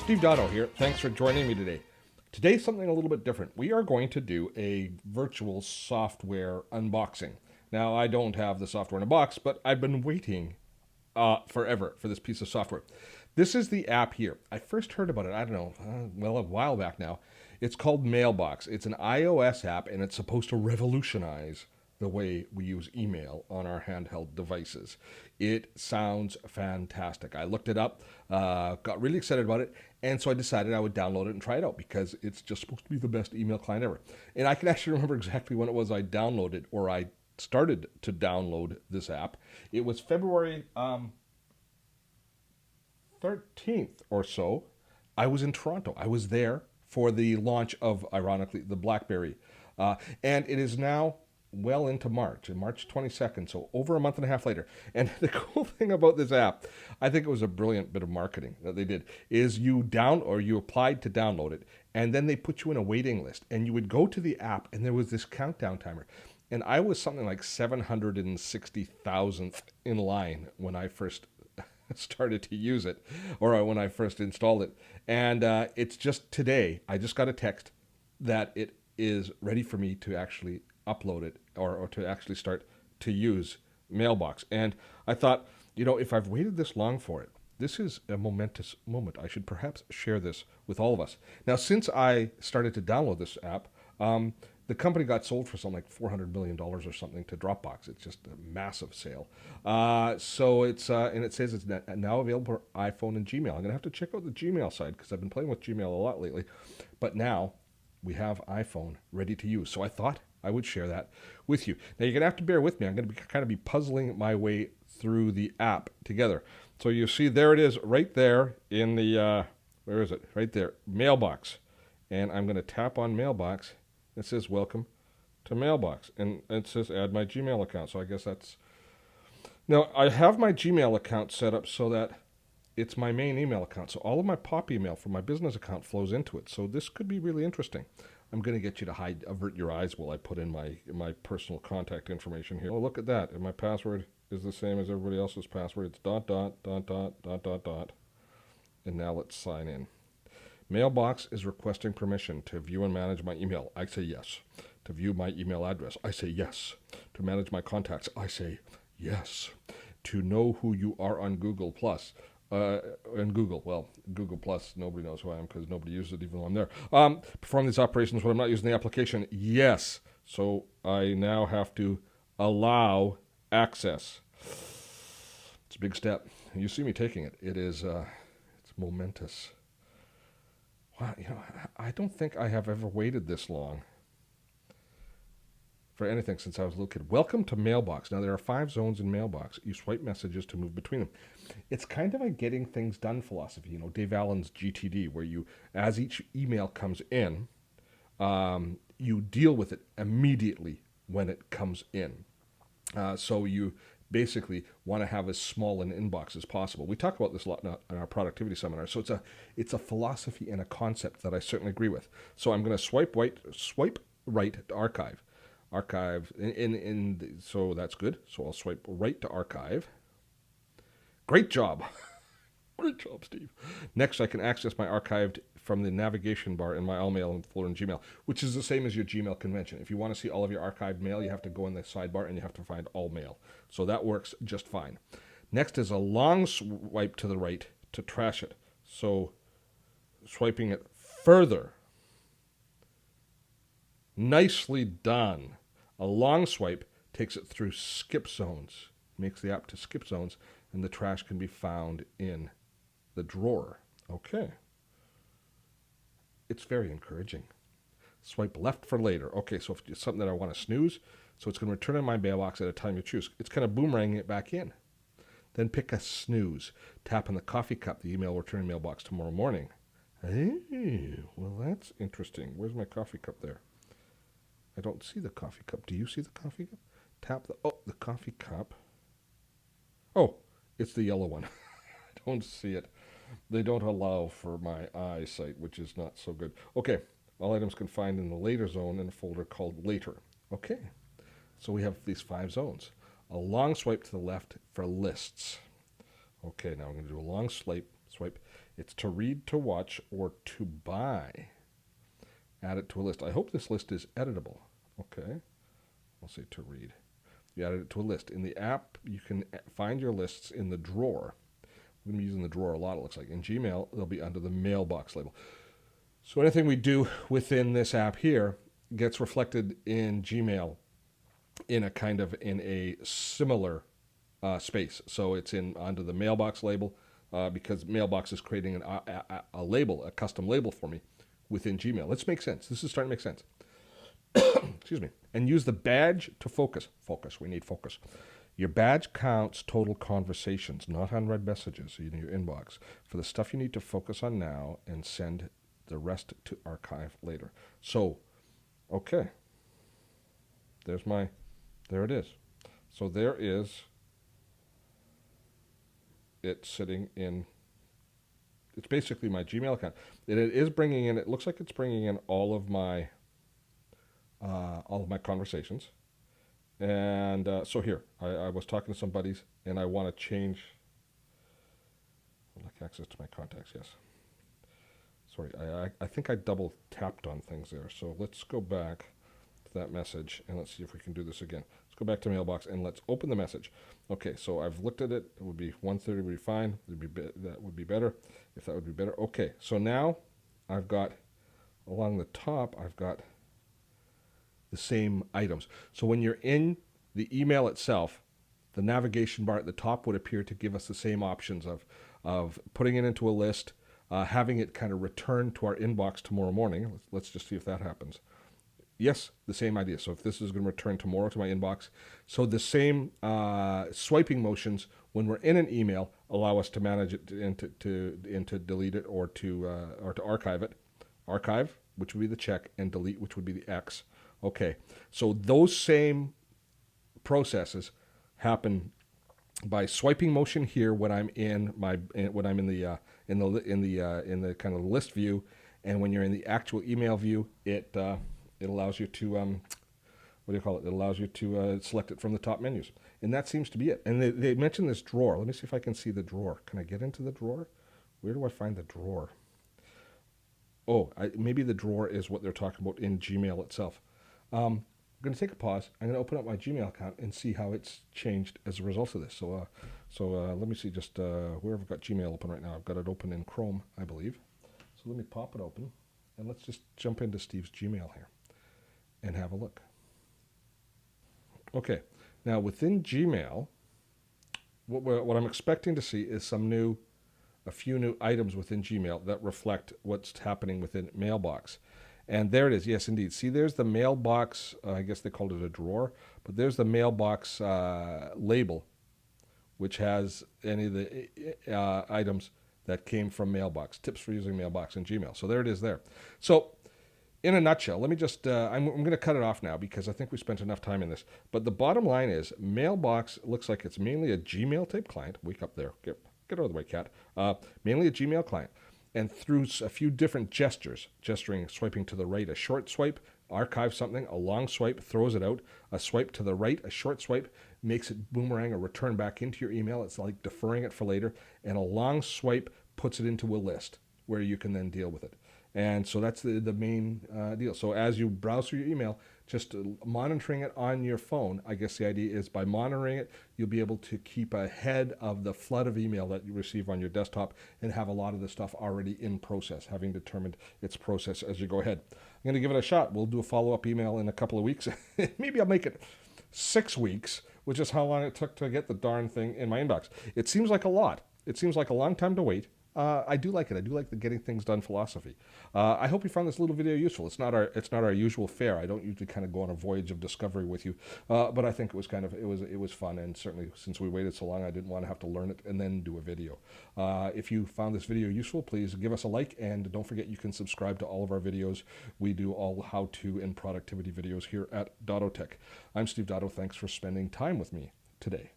Steve Dotto here. Thanks for joining me today. Today's something a little bit different. We are going to do a virtual software unboxing. Now, I don't have the software in a box, but I've been waiting forever for this piece of software. This is the app here. I first heard about it, I don't know, a while back now. It's called Mailbox. It's an iOS app, and it's supposed to revolutionize the way we use email on our handheld devices. It sounds fantastic. I looked it up, got really excited about it, and so I decided I would download it and try it out because it's just supposed to be the best email client ever. And I can actually remember exactly when it was I downloaded, or I started to download this app. It was February 13th or so. I was in Toronto. I was there for the launch of, ironically, the BlackBerry. And it is now well into March 22nd, so over a month and a half later. And the cool thing about this app, I think it was a brilliant bit of marketing that they did, is you applied to download it, and then they put you in a waiting list, and you would go to the app, and there was this countdown timer. And I was something like 760,000th in line when I first started to use it, or when I first installed it. And it's just today, I just got a text that it is ready for me to actually upload it, or to actually start to use Mailbox. And I thought, if I've waited this long for it, this is a momentous moment. I should perhaps share this with all of us. Now, since I started to download this app, the company got sold for something like $400 million or something to Dropbox. It's just a massive sale. So it's, and it says it's now available for iPhone and Gmail. I'm going to have to check out the Gmail side because I've been playing with Gmail a lot lately. But now we have iPhone ready to use. So I thought I would share that with you. Now you're going to have to bear with me. I'm going to be puzzling my way through the app together. So you see there it is right there in the, where is it? Right there, Mailbox. And I'm going to tap on Mailbox. It says welcome to Mailbox. And it says add my Gmail account. So I guess that's, now I have my Gmail account set up so that it's my main email account. So all of my pop email from my business account flows into it. So this could be really interesting. I'm going to get you to avert your eyes while I put in my personal contact information here. Oh, look at that. And my password is the same as everybody else's password. It's ... And now let's sign in. Mailbox is requesting permission to view and manage my email. I say yes. To view my email address, I say yes. To manage my contacts, I say yes. To know who you are on Google+. And Google, well, Google+, nobody knows who I am because nobody uses it even though I'm there. Perform these operations when I'm not using the application. Yes. So I now have to allow access. It's a big step. You see me taking it. It is, it's momentous. Wow, I don't think I have ever waited this long for anything since I was a little kid. Welcome to Mailbox. Now, there are 5 zones in Mailbox. You swipe messages to move between them. It's kind of a getting things done philosophy, Dave Allen's GTD, where you, as each email comes in, you deal with it immediately when it comes in. So you basically want to have as small an inbox as possible. We talk about this a lot in our productivity seminar. So it's a philosophy and a concept that I certainly agree with. So I'm going to swipe right to archive. Archive, so that's good. So I'll swipe right to archive. Great job. Great job, Steve. Next, I can access my archived from the navigation bar in my all mail and folder in Gmail, which is the same as your Gmail convention. If you want to see all of your archived mail, you have to go in the sidebar and you have to find all mail. So that works just fine. Next is a long swipe to the right to trash it. So swiping it further. Nicely done. A long swipe takes it through skip zones, makes the app to skip zones, and the trash can be found in the drawer. Okay. It's very encouraging. Swipe left for later. Okay, so if it's something that I want to snooze, so it's going to return in my mailbox at a time you choose. It's kind of boomeranging it back in. Then pick a snooze. Tap on the coffee cup. The email will return in mailbox tomorrow morning. Hey, well, that's interesting. Where's my coffee cup there? I don't see the coffee cup. Do you see the coffee cup? Tap the coffee cup. Oh, it's the yellow one. I don't see it. They don't allow for my eyesight, which is not so good. Okay, all items can find in the later zone in a folder called later. Okay, so we have these 5 zones. A long swipe to the left for lists. Okay, now I'm going to do a long swipe. It's to read, to watch, or to buy. Add it to a list. I hope this list is editable. Okay, I'll say to read. You added it to a list. In the app, you can find your lists in the drawer. We're going to be using the drawer a lot, it looks like. In Gmail, they'll be under the Mailbox label. So anything we do within this app here gets reflected in Gmail in a similar space. So it's under the Mailbox label because Mailbox is creating a label, a custom label for me within Gmail. This makes sense. This is starting to make sense. Excuse me. And use the badge to focus. Focus. We need focus. Your badge counts total conversations, not unread messages in your inbox, for the stuff you need to focus on now and send the rest to archive later. So, okay. There it is. So there is it sitting in, it's basically my Gmail account. And it is bringing in, it looks like it's bringing in all of my conversations. And so here, I was talking to some buddies, and I want to change, like access to my contacts, yes. Sorry, I think I double tapped on things there. So let's go back to that message, and let's see if we can do this again. Let's go back to Mailbox, and let's open the message. Okay, so I've looked at it. It would be 130 would be fine. That would be better, if that would be better. Okay, so now I've got, along the top, I've got the same items. So when you're in the email itself, the navigation bar at the top would appear to give us the same options of putting it into a list, having it kind of return to our inbox tomorrow morning. Let's just see if that happens. Yes, the same idea. So if this is going to return tomorrow to my inbox, so the same swiping motions when we're in an email allow us to manage it and to delete it or to archive it. Archive, which would be the check, and delete, which would be the X. Okay, so those same processes happen by swiping motion here when I'm in the kind of list view, and when you're in the actual email view, it allows you to what do you call it? It allows you to select it from the top menus, and that seems to be it. And they mentioned this drawer. Let me see if I can see the drawer. Can I get into the drawer? Where do I find the drawer? Oh, maybe the drawer is what they're talking about in Gmail itself. I'm going to take a pause. I'm going to open up my Gmail account and see how it's changed as a result of this. So let me see just where I've got Gmail open right now. I've got it open in Chrome, I believe. So let me pop it open, and let's just jump into Steve's Gmail here and have a look. Okay, now within Gmail, what I'm expecting to see is a few new items within Gmail that reflect what's happening within Mailbox. And there it is. Yes, indeed. See, there's the Mailbox. I guess they called it a drawer, but there's the Mailbox label, which has any of the items that came from Mailbox. Tips for using Mailbox in Gmail. So there it is there. So in a nutshell, let me just, I'm going to cut it off now because I think we spent enough time in this. But the bottom line is Mailbox looks like it's mainly a Gmail type client. Wake up there. Get out of the way, cat. Mainly a Gmail client. And through a few different gesturing, swiping to the right, a short swipe, archives something, a long swipe, throws it out, a swipe to the right, a short swipe, makes it boomerang or return back into your email. It's like deferring it for later. And a long swipe puts it into a list where you can then deal with it. And so that's the main deal. So as you browse through your email, just monitoring it on your phone, I guess the idea is by monitoring it, you'll be able to keep ahead of the flood of email that you receive on your desktop and have a lot of the stuff already in process, having determined its process as you go ahead. I'm going to give it a shot. We'll do a follow-up email in a couple of weeks. Maybe I'll make it 6 weeks, which is how long it took to get the darn thing in my inbox. It seems like a lot. It seems like a long time to wait. I do like it. I do like the getting things done philosophy. I hope you found this little video useful. It's not our usual fare. I don't usually kind of go on a voyage of discovery with you, but I think it was it was fun, and certainly since we waited so long, I didn't want to have to learn it and then do a video. If you found this video useful, please give us a like, and don't forget you can subscribe to all of our videos. We do all how-to and productivity videos here at Dottotech. I'm Steve Dotto. Thanks for spending time with me today.